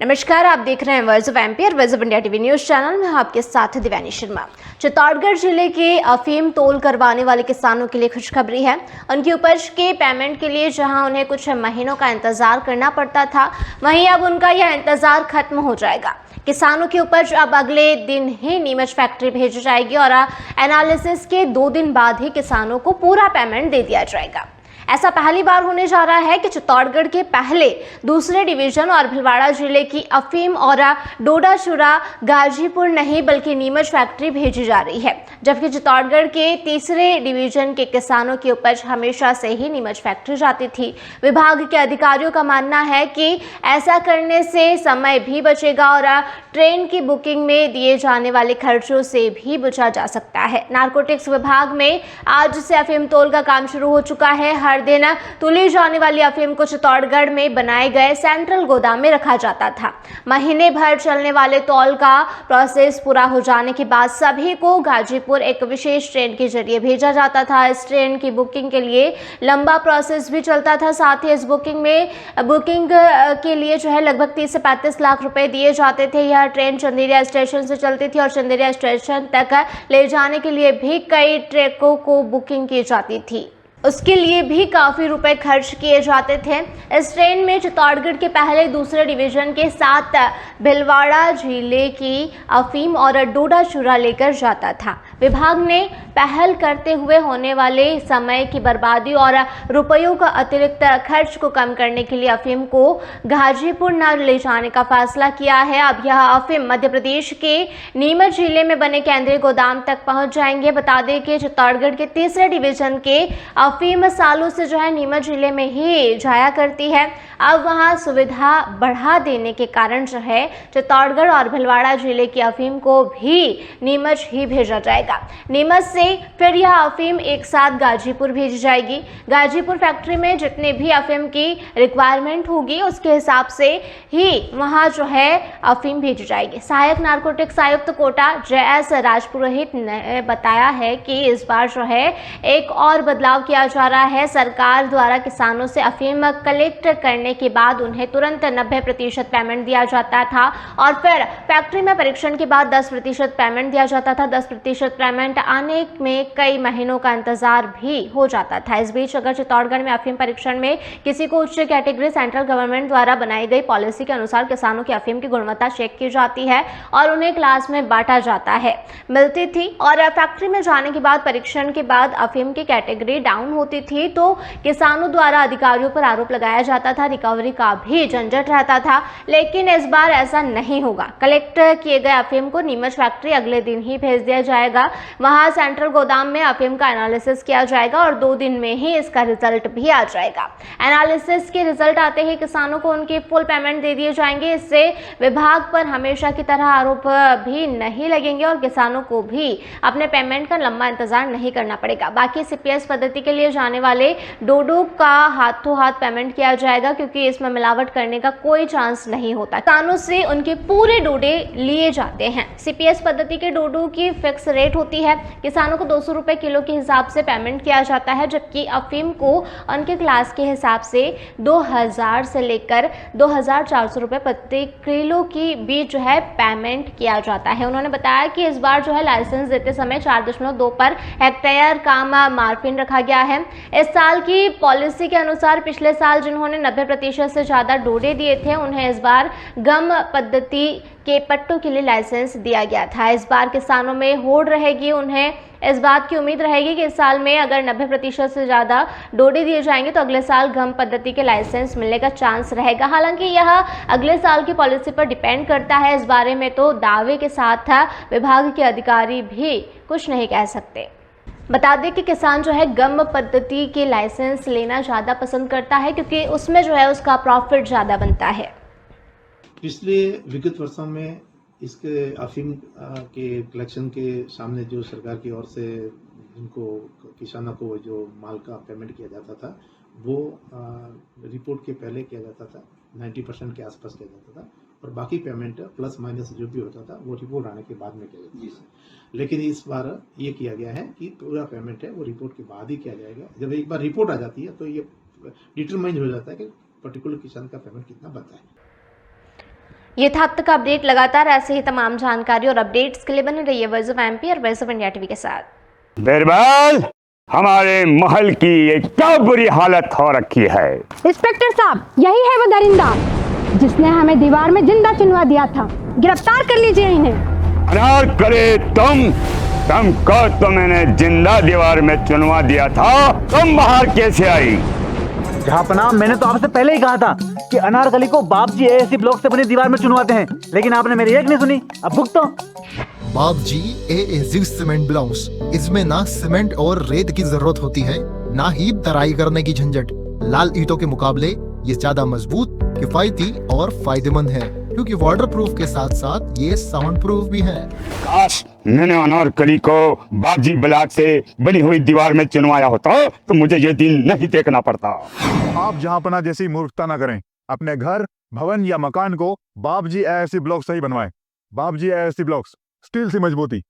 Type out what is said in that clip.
नमस्कार, आप देख रहे हैं वॉइस ऑफ एमपी और voice of India TV news channel में आपके साथ दिव्यानी शर्मा। चित्तौड़गढ़ जिले के अफीम तोल करवाने वाले किसानों के लिए खुशखबरी है। उनकी उपज के पेमेंट के लिए जहां उन्हें कुछ महीनों का इंतजार करना पड़ता था, वहीं अब उनका यह इंतजार खत्म हो जाएगा। किसानों की उपज अब अगले दिन ही नीमच फैक्ट्री भेजी जाएगी और एनालिसिस के 2 दिन बाद ही किसानों को पूरा पेमेंट दे दिया जाएगा। ऐसा पहली बार होने जा रहा है कि चित्तौड़गढ़ के पहले दूसरे डिवीजन और भीलवाड़ा जिले की अफीम और डोडा चूरा गाजीपुर नहीं बल्कि नीमच फैक्ट्री भेजी जा रही है, जबकि चित्तौड़गढ़ के तीसरे डिवीजन के किसानों की उपज हमेशा से ही नीमच फैक्ट्री जाती थी। विभाग के अधिकारियों का मानना है कि ऐसा करने से समय भी बचेगा और ट्रेन की बुकिंग में दिए जाने वाले खर्चों से भी बचा जा सकता है। नारकोटिक्स विभाग में आज से अफीम तोल का काम शुरू हो चुका है। हर दिन तुली जाने वाली अफीम को चित्तौड़गढ़ में बनाए गए सेंट्रल गोदाम में रखा जाता था। महीने भर चलने वाले तौल का प्रोसेस पूरा हो जाने के बाद सभी को गाजीपुर एक विशेष ट्रेन के जरिए भेजा जाता था। इस ट्रेन की बुकिंग के लिए लंबा प्रोसेस भी चलता था। साथ ही इस बुकिंग के लिए लगभग 30 से 35 लाख रुपए दिए जाते थे। यह ट्रेन चंदेरिया स्टेशन से चलती थी और चंदेरिया स्टेशन तक ले जाने के लिए भी कई ट्रकों को बुकिंग की जाती थी। उसके लिए भी काफ़ी रुपए खर्च किए जाते थे। इस ट्रेन में चित्तौड़गढ़ के पहले दूसरे डिवीजन के साथ भीलवाड़ा जिले की अफीम और डोडा चूरा लेकर जाता था। विभाग ने पहल करते हुए होने वाले समय की बर्बादी और रुपयों का अतिरिक्त खर्च को कम करने के लिए अफीम को गाजीपुर न ले जाने का फैसला किया है। अब यह अफीम मध्य प्रदेश के नीमच जिले में बने केंद्रीय गोदाम तक पहुंच जाएंगे। बता दें कि चित्तौड़गढ़ के तीसरे डिवीजन के अफीम सालों से नीमच जिले में ही जाया करती है। अब वहां सुविधा बढ़ा देने के कारण चित्तौड़गढ़ और भीलवाड़ा जिले की अफीम को भी नीमच ही भेजा जाएगा। नीमच से फिर यह अफीम एक साथ गाजीपुर भेजी जाएगी। गाजीपुर फैक्ट्री में जितने भी अफीम की रिक्वायरमेंट होगी उसके हिसाब से ही वहां अफीम भेजी जाएगी। सहायक नारकोटिक्स आयुक्त कोटा JS राजपुरोहित ने बताया है कि इस बार एक और बदलाव किया जा रहा है। सरकार द्वारा किसानों से अफीम कलेक्ट करने के बाद उन्हें तुरंत 90% पेमेंट दिया जाता था और फिर फैक्ट्री में परीक्षण के बाद 10% पेमेंट दिया जाता था। 10% पेमेंट आने में कई महीनों का इंतजार भी हो जाता था। इस बीच अगर चित्तौड़गढ़ में अफीम परीक्षण में किसी को उच्च कैटेगरी सेंट्रल गवर्नमेंट द्वारा बनाई गई पॉलिसी के अनुसार किसानों की अफीम की गुणवत्ता चेक की जाती है और उन्हें क्लास में बांटा जाता है मिलती थी और फैक्ट्री में जाने के बाद परीक्षण के बाद अफीम की कैटेगरी डाउन होती थी तो किसानों द्वारा अधिकारियों पर आरोप लगाया जाता था। रिकवरी का भी झंझट रहता था, लेकिन इस बार ऐसा नहीं होगा। कलेक्ट किए गए अफीम को नीमच फैक्ट्री अगले दिन ही भेज दिया जाएगा। वहां सेंट्रल गोदाम में अफीम का एनालिसिस किया जाएगा और 2 दिन में ही इसका रिजल्ट भी आ जाएगा। एनालिसिस के रिजल्ट आते ही किसानों को उनके फुल पेमेंट दे दिए जाएंगे। इससे विभाग पर हमेशा की तरह आरोप भी नहीं लगेंगे और किसानों को भी अपने पेमेंट का लंबा इंतजार नहीं करना पड़ेगा। बाकी CPS पद्धति के लिए जाने वाले डोडो का हाथों हाथ पेमेंट किया जाएगा, क्योंकि इसमें मिलावट करने का कोई चांस नहीं होता। किसानों से उनके पूरे डोडे लिए जाते हैं। CPS पद्धति के डोडो की फिक्स रेट होती है। किसानों को 200 रुपए किलो के हिसाब से पेमेंट किया जाता है, जबकि अफीम को उनके क्लास के हिसाब से 2000 से लेकर 2400 रुपए प्रति किलो की बीच पेमेंट किया जाता है। उन्होंने बताया कि इस बार लाइसेंस देते समय 4.2 पर हेक्टेयर काम मार्फिन रखा गया है। इस साल की पॉलिसी के अनुसार पिछले साल जिन्होंने 90% से ज्यादा डोडे दिए थे उन्हें इस बार गम पद्धति के पट्टों के लिए लाइसेंस दिया गया था। इस बार किसानों में होड़ रहेगी। उन्हें इस बात की उम्मीद रहेगी कि इस साल में अगर 90% से ज़्यादा डोडे दिए जाएंगे तो अगले साल गम पद्धति के लाइसेंस मिलने का चांस रहेगा। हालांकि यह अगले साल की पॉलिसी पर डिपेंड करता है। इस बारे में तो दावे के साथ विभाग के अधिकारी भी कुछ नहीं कह सकते। बता दें कि किसान गम पद्धति के लाइसेंस लेना ज़्यादा पसंद करता है, क्योंकि उसमें उसका प्रॉफिट ज़्यादा बनता है। पिछले विगत वर्षों में इसके अफीम के कलेक्शन के सामने जो सरकार की ओर से इनको किसानों को जो माल का पेमेंट किया जाता था वो रिपोर्ट के पहले किया जाता था। 90% के आसपास किया जाता था और बाकी पेमेंट प्लस माइनस जो भी होता था वो रिपोर्ट आने के बाद में किया जाता था। लेकिन इस बार ये किया गया है कि पूरा पेमेंट है वो रिपोर्ट के बाद ही किया जाएगा। जब एक बार रिपोर्ट आ जाती है तो ये डिटरमाइन हो जाता है कि पर्टिकुलर किसान का पेमेंट कितना बनता है। ये था अब तक का अपडेट। लगातार ऐसे ही तमाम जानकारी और अपडेट्स के लिए बने रहिए वॉइस ऑफ एमपी और वॉइस ऑफ इंडिया टीवी के साथ। बिरबल, हमारे महल की ये क्या बुरी हालत हो रखी है। इंस्पेक्टर साहब, यही है वो दरिंदा जिसने हमें दीवार में जिंदा चुनवा दिया था। गिरफ्तार कर लीजिए इन्हें। अनार करे तुमको तो मैंने जिंदा दीवार में चुनवा दिया था, तुम बाहर कैसे आई? जहापनाह, मैंने तो आपसे पहले ही कहा था कि अनारकली को बाप जी एएससी ब्लॉक से बनी दीवार में चुनवाते हैं, लेकिन आपने मेरी एक नहीं सुनी। अब भुगतो। बाप जी एएससी सीमेंट ब्लॉक्स, इसमें ना सीमेंट और रेत की जरूरत होती है, ना ही तराई करने की झंझट। लाल ईंटों के मुकाबले ये ज्यादा मजबूत, किफायती और फायदेमंद है, क्योंकि वाटर प्रूफ के साथ साथ ये साउंड प्रूफ भी है। काश मैंने अनारकली को बाजी ब्लॉक से बनी हुई दीवार में चुनवाया होता तो मुझे ये दिन नहीं देखना पड़ता। आप जहांपना जैसी मूर्खता न करें। अपने घर, भवन या मकान को बाप जी एएससी ब्लॉक से ही बनवाएं। बाप जी एएससी ब्लॉक्स, स्टील से मजबूती,